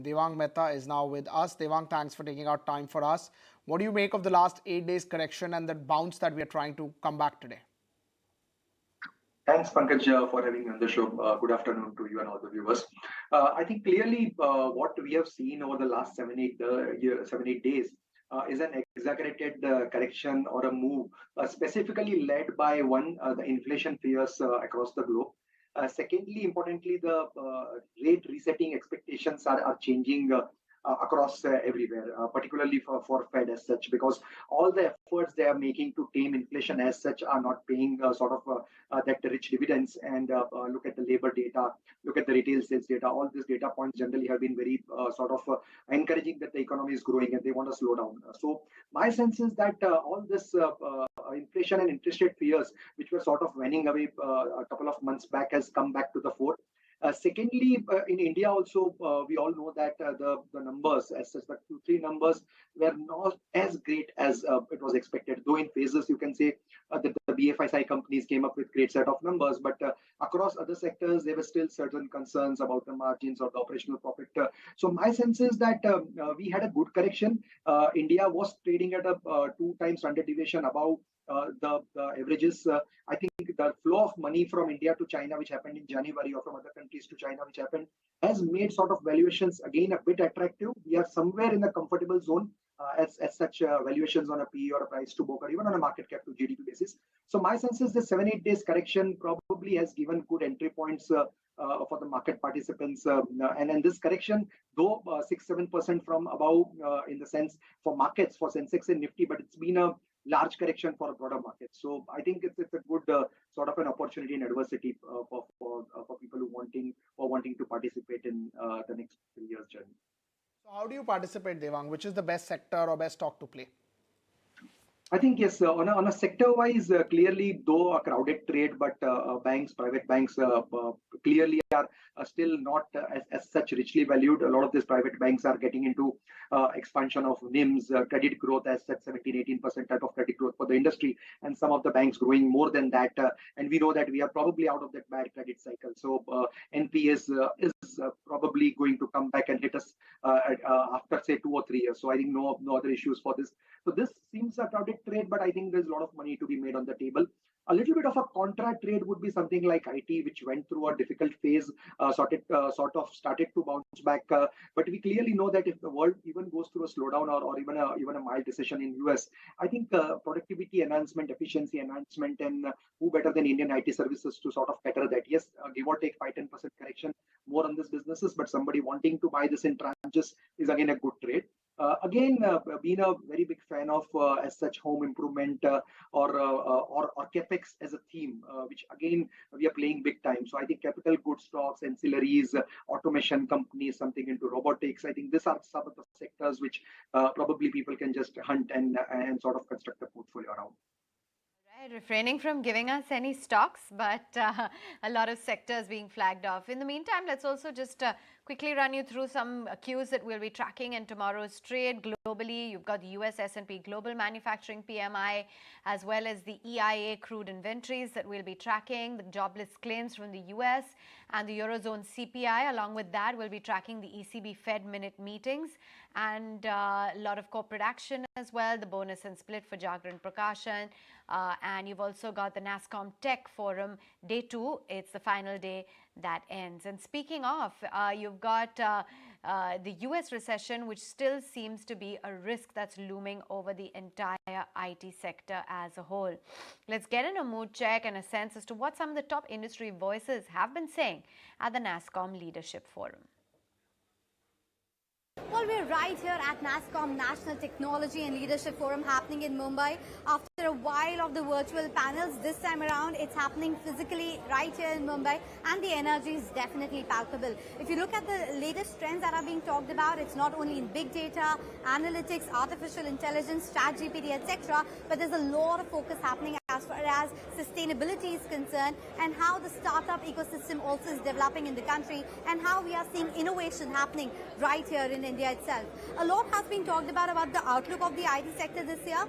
Devang Mehta is now with us. Devang, thanks for taking out time for us. What do you make of the last 8 days correction and the bounce that we are trying to come back today? Thanks, Pankaj, for having me on the show. Good afternoon to you and all the viewers. I think clearly what we have seen over the last 7-8 days is an exaggerated correction or a move, specifically led by the inflation fears across the globe. Secondly, importantly, the rate resetting expectations are changing across everywhere, particularly for Fed as such, because all the efforts they are making to tame inflation as such are not paying that rich dividends. And look at the labor data, look at the retail sales data. All these data points generally have been very encouraging that the economy is growing and they want to slow down. So my sense is that all this inflation and interest rate fears, which were sort of waning away a couple of months back, has come back to the fore. Secondly, in India also, we all know that the numbers, as such, the Q3 numbers were not as great as it was expected. Though in phases, you can say that the BFSI companies came up with great set of numbers, but across other sectors, there were still certain concerns about the margins or the operational profit. So my sense is that we had a good correction. India was trading at a 2 times standard deviation above the averages. I think the flow of money from India to China, which happened in January, or from other countries to China, which happened, has made sort of valuations again a bit attractive. We are somewhere in a comfortable zone as such valuations on a PE or a price to book, or even on a market cap to GDP basis. So my sense is the 7-8 days correction probably has given good entry points for the market participants. And this correction, though 6-7% from above in the sense for markets, for Sensex and Nifty, but it's been a large correction for a broader market. So I think it's a good sort of an opportunity in adversity for people who wanting to participate in the next 3 years journey. So how do you participate, Devang? Which is the best sector or best stock to play? I think yes, on a sector-wise, clearly though a crowded trade, but private banks clearly are still not as such richly valued. A lot of these private banks are getting into expansion of NIMs, credit growth as such, 17-18% type of credit growth for the industry, and some of the banks growing more than that. And we know that we are probably out of that bad credit cycle. So NPS is probably going to come back and hit us after say 2 or 3 years. So I think no other issues for this. So this seems a crowded trade, but I think there's a lot of money to be made on the table. A little bit of a contra trade would be something like IT, which went through a difficult phase, sort of started to bounce back. But we clearly know that if the world even goes through a slowdown or even a mild recession in US, I think productivity enhancement, efficiency enhancement, and who better than Indian IT services to sort of cater that? Yes, give or take 5-10% correction more on these businesses, but somebody wanting to buy this in tranches is again a good trade. Again, being a very big fan of as such home improvement or capex as a theme, which again we are playing big time. So I think capital goods stocks, ancillaries, automation companies, something into robotics. I think these are some of the sectors which probably people can just hunt and sort of construct a portfolio around. Refraining from giving us any stocks, but a lot of sectors being flagged off. In the meantime, let's also just quickly run you through some cues that we'll be tracking in tomorrow's trade. Globally, you've got the US S&P Global Manufacturing PMI, as well as the EIA crude inventories that we'll be tracking, the jobless claims from the US and the Eurozone CPI. Along with that, we'll be tracking the ECB Fed minute meetings and a lot of corporate action as well, the bonus and split for Jagran Prakashan. And you've also got the NASSCOM Tech Forum, day 2. It's the final day that ends. And speaking of, you've got the US recession, which still seems to be a risk that's looming over the entire IT sector as a whole. Let's get in a mood check and a sense as to what some of the top industry voices have been saying at the NASSCOM Leadership Forum. Well, we're right here at NASSCOM National Technology and Leadership Forum happening in Mumbai. After a while of the virtual panels, this time around it's happening physically right here in Mumbai, and the energy is definitely palpable. If you look at the latest trends that are being talked about, it's not only in big data, analytics, artificial intelligence, ChatGPT, etc., but there's a lot of focus happening as far as sustainability is concerned, and how the startup ecosystem also is developing in the country, and how we are seeing innovation happening right here in India itself. A lot has been talked about the outlook of the IT sector this year.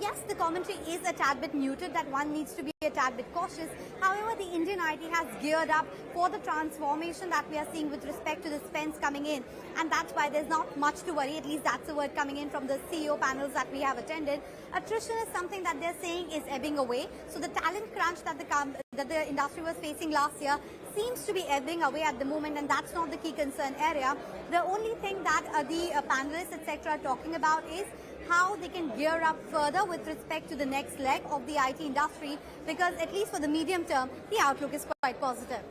Yes, the commentary is a tad bit muted, that one needs to be a tad bit cautious. However, the Indian IT has geared up for the transformation that we are seeing with respect to the spends coming in. And that's why there's not much to worry. At least that's the word coming in from the CEO panels that we have attended. Attrition is something that they're saying is ebbing away. So the talent crunch that the industry was facing last year seems to be ebbing away at the moment, and that's not the key concern area. The only thing that the panelists, etc., are talking about is how they can gear up further with respect to the next leg of the IT industry, because at least for the medium term, the outlook is quite positive.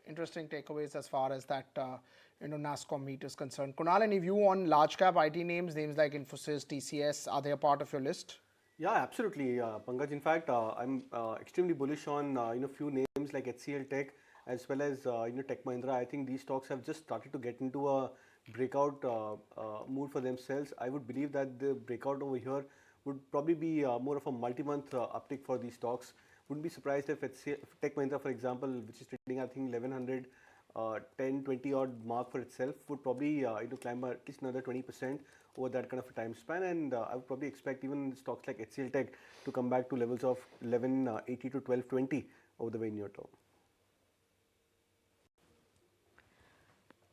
Interesting takeaways as far as that NASSCOM meet is concerned. Kunal, any view on large cap IT names like Infosys, TCS? Are they a part of your list? Yeah, absolutely, Pankaj. In fact, I'm extremely bullish on few names like HCL Tech as well as Tech Mahindra. I think these stocks have just started to get into a breakout mood for themselves. I would believe that the breakout over here would probably be more of a multi-month uptick for these stocks. Wouldn't be surprised if Tech Mahindra, for example, which is trading I think 1100, 10, 20 odd mark for itself, would probably climb at least another 20% over that kind of a time span, and I would probably expect even stocks like HCL Tech to come back to levels of 1180 to 1220 over the very near term.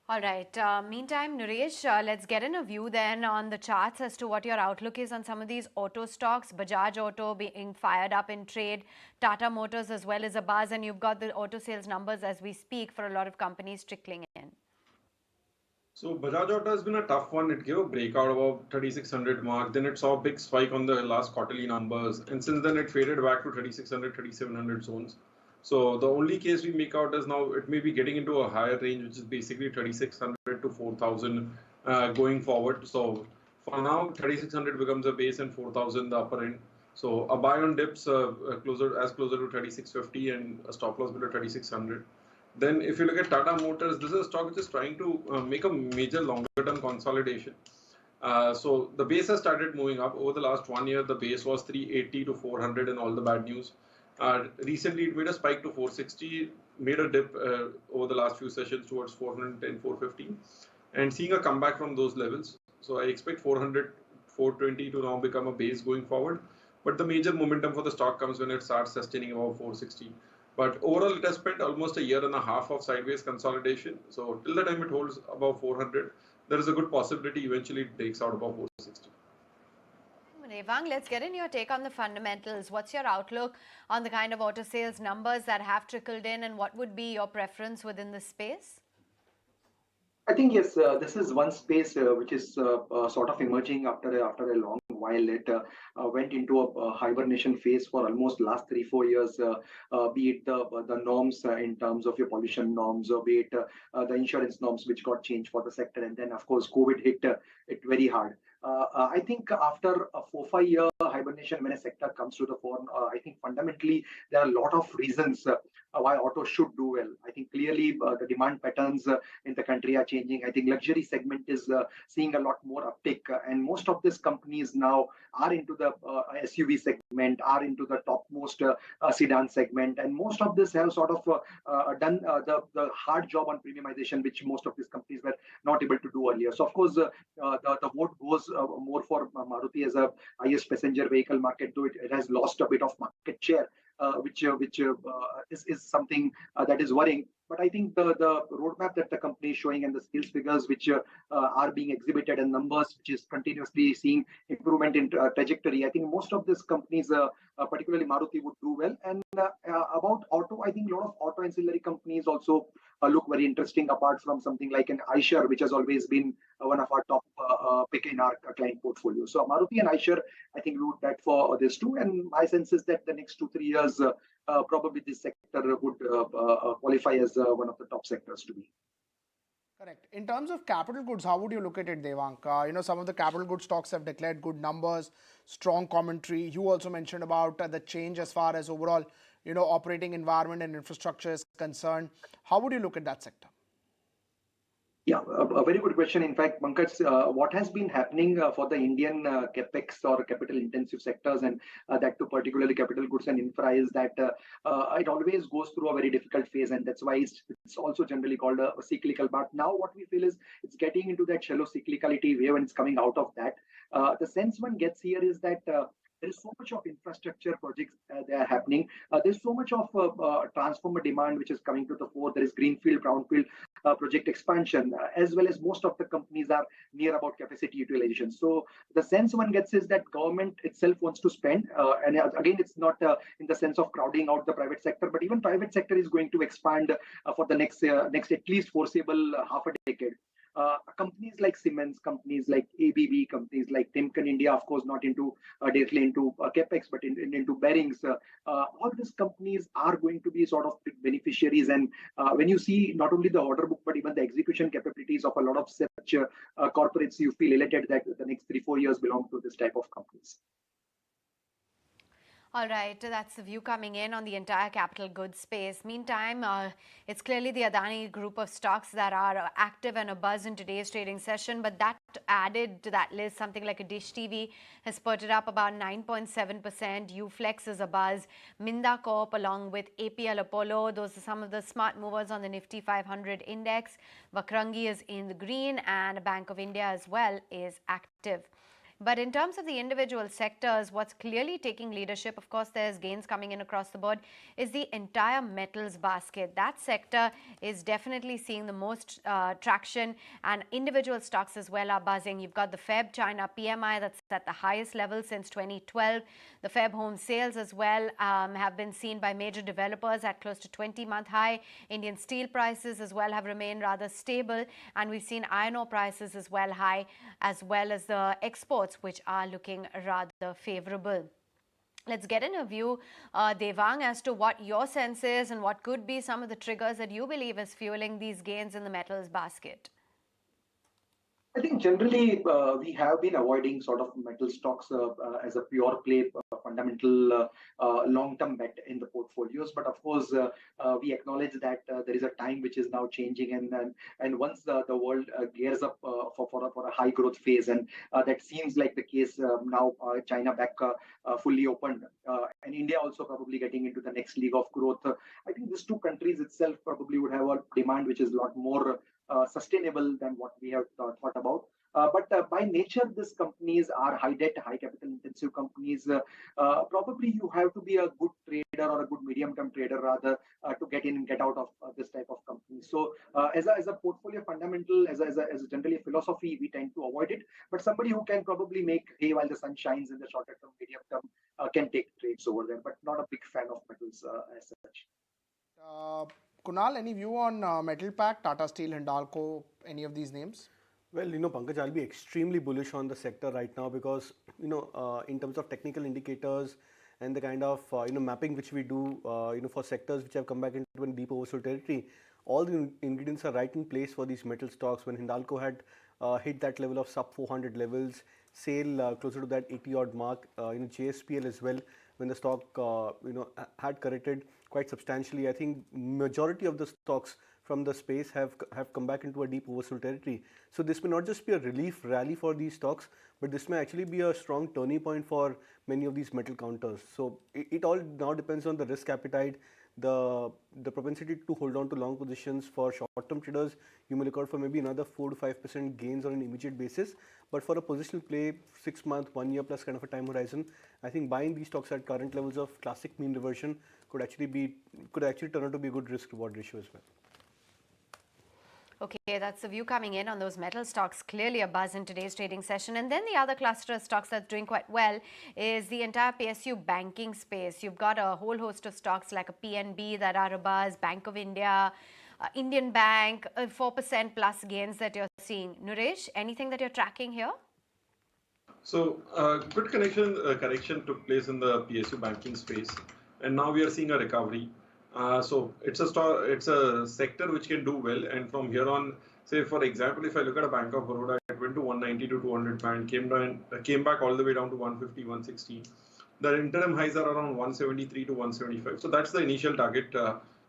All right. Meantime, Naresh, let's get in a view then on the charts as to what your outlook is on some of these auto stocks. Bajaj Auto being fired up in trade, Tata Motors as well as a buzz, and you've got the auto sales numbers as we speak for a lot of companies trickling in. So Bajaj Auto has been a tough one. It gave a breakout above 3600 mark. Then it saw a big spike on the last quarterly numbers. And since then it faded back to 3600, 3700 zones. So the only case we make out is now it may be getting into a higher range, which is basically 3600 to 4000 going forward. So for now, 3600 becomes a base and 4000 the upper end. So a buy on dips closer to 3650 and a stop loss below 3600. Then if you look at Tata Motors, this is a stock which is trying to make a major longer term consolidation. So the base has started moving up. Over the last 1 year, the base was 380 to 400 and all the bad news. Recently, it made a spike to 460, made a dip over the last few sessions towards 410, 450, and seeing a comeback from those levels. So I expect 400, 420 to now become a base going forward. But the major momentum for the stock comes when it starts sustaining above 460. But overall, it has spent almost a year and a half of sideways consolidation. So till the time it holds above 400, there is a good possibility eventually it breaks out above 460. Devang, let's get in your take on the fundamentals. What's your outlook on the kind of auto sales numbers that have trickled in, and what would be your preference within the space? I think yes, this is one space which is sort of emerging after a long while. It went into a hibernation phase for almost last 3-4 years. Be it the norms in terms of your pollution norms, or be it the insurance norms which got changed for the sector, and then of course COVID hit it very hard. I think after a 4-5 year hibernation, when a sector comes to the fore, I think fundamentally there are a lot of reasons why auto should do well. I think clearly the demand patterns in the country are changing. I think luxury segment is seeing a lot more uptick, and most of these companies now are into the SUV segment, are into the topmost sedan segment, and most of this have sort of done the hard job on premiumization, which most of these companies were not able to do earlier. So of course the vote goes more for Maruti as a highest passenger vehicle market, though it has lost a bit of market share, which is something that is worrying. But I think the roadmap that the company is showing and the skills figures which are being exhibited and numbers which is continuously seeing improvement in trajectory, I think most of these companies, particularly Maruti, would do well. And about auto, I think a lot of auto ancillary companies also look very interesting, apart from something like an Eicher, which has always been one of our top pick in our client portfolio. So Maruti and Eicher, I think we would bet for this too. And my sense is that the next 2-3 years, probably this sector would qualify as one of the top sectors to be. Correct. In terms of capital goods, how would you look at it, Devang? Some of the capital goods stocks have declared good numbers, strong commentary. You also mentioned about the change as far as overall, operating environment and infrastructure is concerned. How would you look at that sector? Yeah, a very good question. In fact, Pankaj, what has been happening for the Indian capex or capital intensive sectors, and that too particularly capital goods and infra, is that it always goes through a very difficult phase, and that's why it's also generally called a cyclical. But now what we feel is it's getting into that shallow cyclicality wave, and it's coming out of that. The sense one gets here is that there is so much of infrastructure projects they are happening. There's so much of transformer demand which is coming to the fore. There is greenfield, brownfield project expansion, as well as most of the companies are near about capacity utilization. So the sense one gets is that government itself wants to spend, and again, it's not in the sense of crowding out the private sector, but even private sector is going to expand for the next at least foreseeable half a decade. Companies like Siemens, companies like ABB, companies like Timken India, of course, not into directly into capex, but into bearings. All these companies are going to be sort of big beneficiaries. And when you see not only the order book, but even the execution capabilities of a lot of such corporates, you feel elated that the next 3-4 years belong to this type of companies. All right, that's the view coming in on the entire capital goods space. Meantime, it's clearly the Adani group of stocks that are active and abuzz in today's trading session. But that added to that list, something like a Dish TV has spurted up about 9.7%. Uflex is abuzz. Minda Corp along with APL Apollo, those are some of the smart movers on the Nifty 500 index. Vakrangi is in the green, and Bank of India as well is active. But in terms of the individual sectors, what's clearly taking leadership, of course, there's gains coming in across the board, is the entire metals basket. That sector is definitely seeing the most traction, and individual stocks as well are buzzing. You've got the Feb China PMI that's at the highest level since 2012. The Feb home sales as well have been seen by major developers at close to 20-month high. Indian steel prices as well have remained rather stable, and we've seen iron ore prices as well high, as well as the exports, which are looking rather favorable. Let's get in a view, Devang, as to what your sense is and what could be some of the triggers that you believe is fueling these gains in the metals basket. I think generally we have been avoiding sort of metal stocks as a pure play fundamental long-term bet in the portfolios. But of course, we acknowledge that there is a time which is now changing, and once the world gears up for a high growth phase, and that seems like the case now. China back fully opened, and India also probably getting into the next league of growth. I think these two countries itself probably would have a demand which is a lot more sustainable than what we have thought about. But by nature, these companies are high debt, high capital intensive companies. Probably you have to be a good trader or a good medium-term trader rather to get in and get out of this type of company. So as a portfolio fundamental, as a generally a philosophy, we tend to avoid it. But somebody who can probably make hay while the sun shines in the shorter term, medium term, can take trades over there. But not a big fan of metals as such. Kunal, any view on Metal Pack, Tata Steel, Hindalco, any of these names? Well, Pankaj, I'll be extremely bullish on the sector right now because, in terms of technical indicators and the kind of, mapping which we do, for sectors which have come back into a deep oversold territory, all the ingredients are right in place for these metal stocks. When Hindalco had hit that level of sub 400 levels, SAIL closer to that 80 odd mark, JSPL as well, when the stock, had corrected quite substantially. I think majority of the stocks from the space have come back into a deep oversold territory. So this may not just be a relief rally for these stocks, but this may actually be a strong turning point for many of these metal counters. So it all now depends on the risk appetite, the propensity to hold on to long positions. For short-term traders, you may look out for maybe another 4 to 5% gains on an immediate basis. But for a positional play, 6 month, 1 year plus kind of a time horizon, I think buying these stocks at current levels of classic mean reversion could actually turn out to be a good risk-reward ratio as well. Okay, that's the view coming in on those metal stocks. Clearly a buzz in today's trading session. And then the other cluster of stocks that's doing quite well is the entire PSU banking space. You've got a whole host of stocks like a PNB that are a buzz, Bank of India, Indian Bank, 4% plus gains that you're seeing. Nuresh, anything that you're tracking here? So good correction took place in the PSU banking space, and now we are seeing a recovery. So it's a sector which can do well, and from here on, say for example, if I look at a Bank of Baroda, it went to 190 to 200 band, came back all the way down to 150, 160. The interim highs are around 173 to 175. So that's the initial target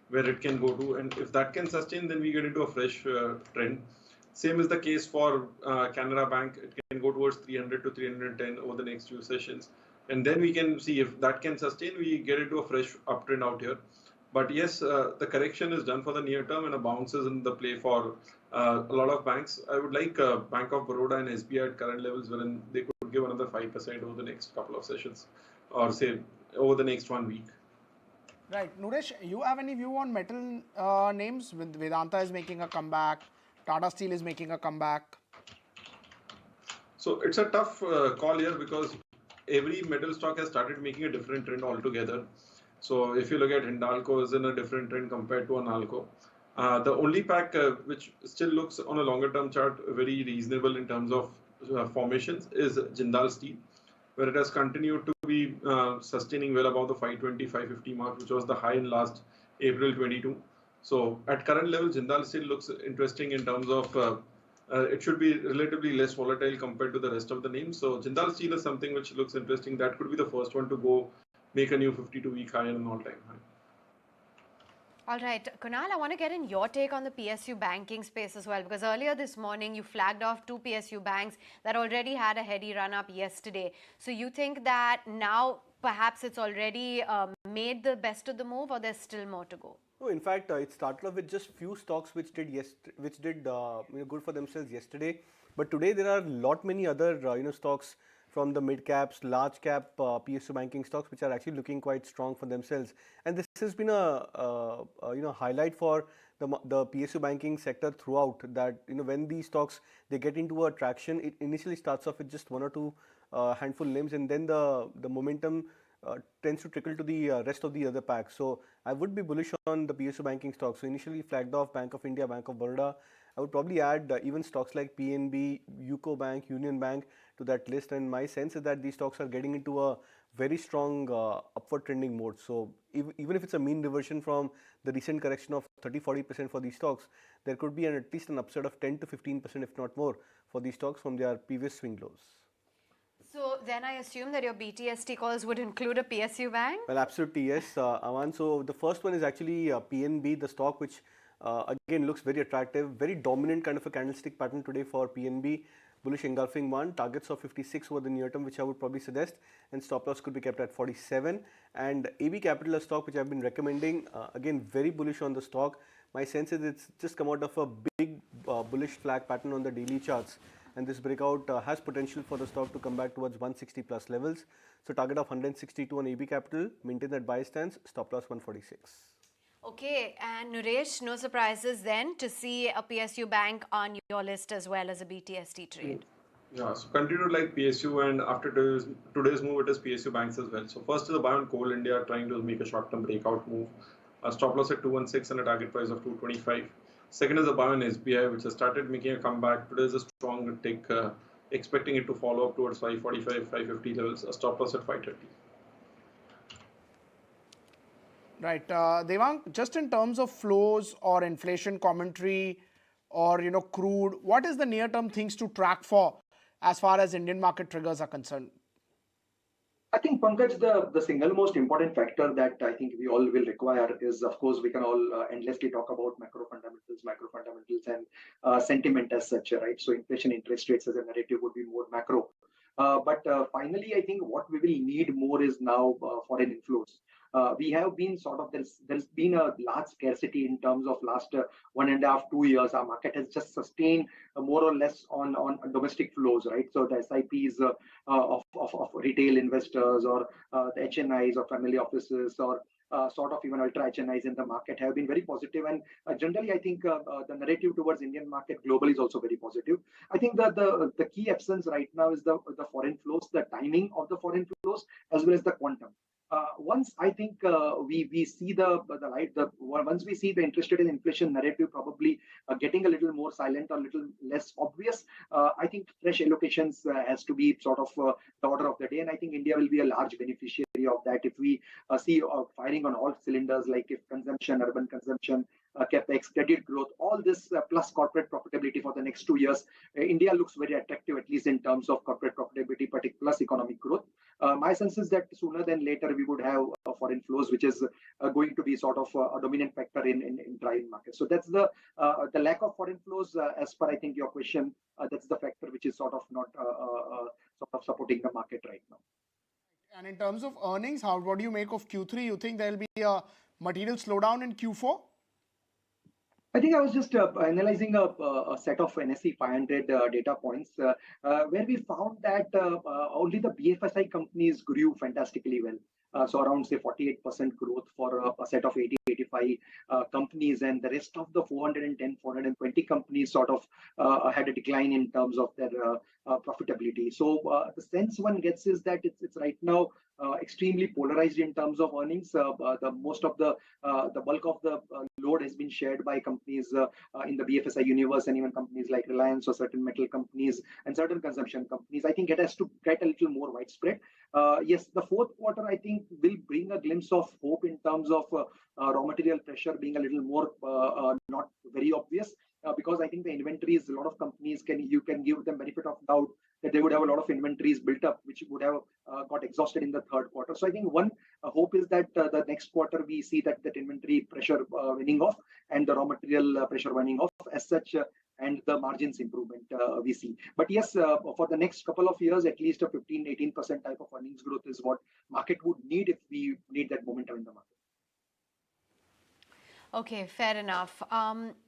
where it can go to, and if that can sustain, then we get into a fresh trend. Same is the case for Canara Bank. It can go towards 300 to 310 over the next few sessions. And then we can see if that can sustain, we get into a fresh uptrend out here. But yes, the correction is done for the near term and a bounce is in the play for a lot of banks. I would like Bank of Baroda and SBI at current levels wherein they could give another 5% over the next couple of sessions or say over the next 1 week. Right. Nuresh, you have any view on metal names? Vedanta is making a comeback. Tata Steel is making a comeback. So it's a tough call here because every metal stock has started making a different trend altogether. So if you look at Hindalco is in a different trend compared to Analco. The only pack which still looks on a longer term chart very reasonable in terms of formations is Jindal Steel, where it has continued to be sustaining well above the 520-550 mark, which was the high in last April 22. So at current level, Jindal Steel looks interesting in terms of it should be relatively less volatile compared to the rest of the names. So Jindal Steel is something which looks interesting. That could be the first one to go make a new 52-week high and an all-time high. All right, Kunal, I want to get in your take on the PSU banking space as well, because earlier this morning you flagged off 2 PSU banks that already had a heady run up yesterday. So you think that now perhaps it's already made the best of the move, or there's still more to go? No, in fact, it started off with just few stocks which did good for themselves yesterday. But today there are many other stocks from the mid caps, large cap PSU banking stocks which are actually looking quite strong for themselves. And this has been a highlight for the PSU banking sector throughout. That when these stocks they get into a traction, it initially starts off with just 1 or 2 handful names, and then the momentum tends to trickle to the rest of the other packs. So I would be bullish on the PSU banking stocks. So initially flagged off Bank of India, Bank of Baroda. I would probably add even stocks like PNB, UCO Bank, Union Bank to that list. And my sense is that these stocks are getting into a very strong upward trending mode. So even if it's a mean reversion from the recent correction of 30-40% for these stocks, there could be at least an upside of 10 to 15%, if not more, for these stocks from their previous swing lows. So then I assume that your BTST calls would include a PSU bank? Well, absolutely, yes, Aman. So the first one is actually PNB, the stock which again looks very attractive, very dominant kind of a candlestick pattern today for PNB. Bullish engulfing one, targets of 56 over the near term, which I would probably suggest, and stop loss could be kept at 47. And AB Capital, a stock which I've been recommending, again very bullish on the stock. My sense is it's just come out of a big bullish flag pattern on the daily charts. And this breakout has potential for the stock to come back towards 160 plus levels. So target of 162 on AB Capital, maintain that buy stance, stop loss 146. Okay, and Nuresh, no surprises then to see a PSU bank on your list as well as a BTST trade. Yeah, so continue to like PSU, and after today's move, it is PSU banks as well. So first is a buy on Coal India, trying to make a short-term breakout move. A stop loss at 216 and a target price of 225. Second is a buy on SBI, which has started making a comeback. Today is a strong tick, expecting it to follow up towards 545, 550 levels. A stop loss at 530. Right. Devang, just in terms of flows or inflation commentary or, crude, what is the near-term things to track for as far as Indian market triggers are concerned? I think, Pankaj, the single most important factor that I think we all will require is, of course, we can all endlessly talk about macro fundamentals, micro fundamentals, and sentiment as such, right? So inflation, interest rates as a narrative would be more macro. But finally, I think what we will need more is now foreign inflows. We have been there's been a large scarcity in terms of last 1.5, 2 years. Our market has just sustained more or less on domestic flows, right? So the SIPs of retail investors or the HNIs or family offices or sort of even ultra HNIs in the market have been very positive. And generally, I think the narrative towards Indian market globally is also very positive. I think that the key absence right now is the foreign flows, the timing of the foreign flows, as well as the quantum. Once I think we see once we see the interest rate and inflation narrative probably getting a little more silent or a little less obvious, I think fresh allocations has to be sort of the order of the day, and I think India will be a large beneficiary of that if we see firing on all cylinders, like if consumption, urban consumption, capex, credit growth, all this plus corporate profitability for the next 2 years, India looks very attractive, at least in terms of corporate profitability, plus economic growth. My sense is that sooner than later we would have foreign flows, which is going to be sort of a dominant factor in driving markets. So that's the lack of foreign flows, as per I think your question. That's the factor which is sort of not sort of supporting the market right now. And in terms of earnings, what do you make of Q3? You think there will be a material slowdown in Q4? I think I was just analyzing a set of NSE 500 data points where we found that only the BFSI companies grew fantastically well. So around say 48% growth for a set of 80-85 companies, and the rest of the 410, 420 companies sort of had a decline in terms of their profitability. So the sense one gets is that it's right now extremely polarized in terms of earnings. The bulk of the load has been shared by companies in the BFSI universe, and even companies like Reliance or certain metal companies and certain consumption companies. I think it has to get a little more widespread. Yes, the fourth quarter I think will bring a glimpse of hope in terms of raw material pressure being a little more not very obvious. Because I think the inventories, a lot of companies you can give them benefit of doubt that they would have a lot of inventories built up, which would have got exhausted in the third quarter. So I think one hope is that the next quarter we see that inventory pressure winning off and the raw material pressure winning off as such, and the margins improvement we see. But yes, for the next couple of years, at least a 15-18% type of earnings growth is what market would need if we need that momentum in the market. Okay, fair enough.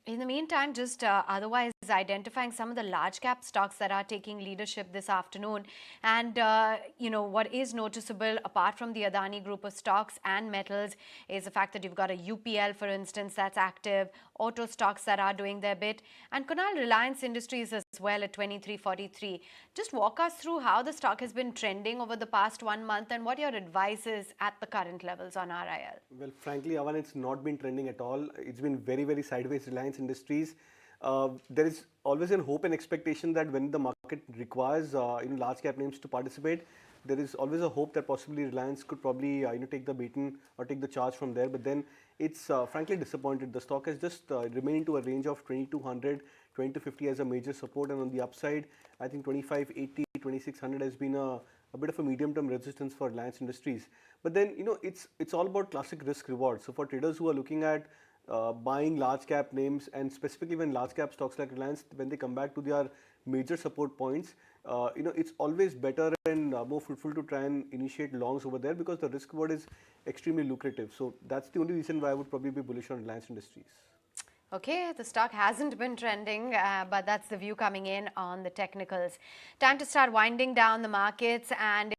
In the meantime, just otherwise identifying some of the large cap stocks that are taking leadership this afternoon. And, what is noticeable apart from the Adani group of stocks and metals is the fact that you've got a UPL, for instance, that's active, auto stocks that are doing their bit, and Kunal, Reliance Industries as well at 23.43. Just walk us through how the stock has been trending over the past 1 month and what your advice is at the current levels on RIL. Well, frankly, Avan, it's not been trending at all. It's been very, very sideways. Reliance Industries. There is always a hope and expectation that when the market requires large cap names to participate, there is always a hope that possibly Reliance could probably take the baton or take the charge from there. But then it's frankly disappointed. The stock has just remained into a range of 2200, 2250 as a major support, and on the upside, I think 2580, 2600 has been a bit of a medium-term resistance for Reliance Industries. But then it's all about classic risk reward. So for traders who are looking at buying large cap names, and specifically when large cap stocks like Reliance, when they come back to their major support points, it's always better and more fruitful to try and initiate longs over there because the risk reward is extremely lucrative. So that's the only reason why I would probably be bullish on Reliance Industries. Okay, the stock hasn't been trending, but that's the view coming in on the technicals. Time to start winding down the markets, and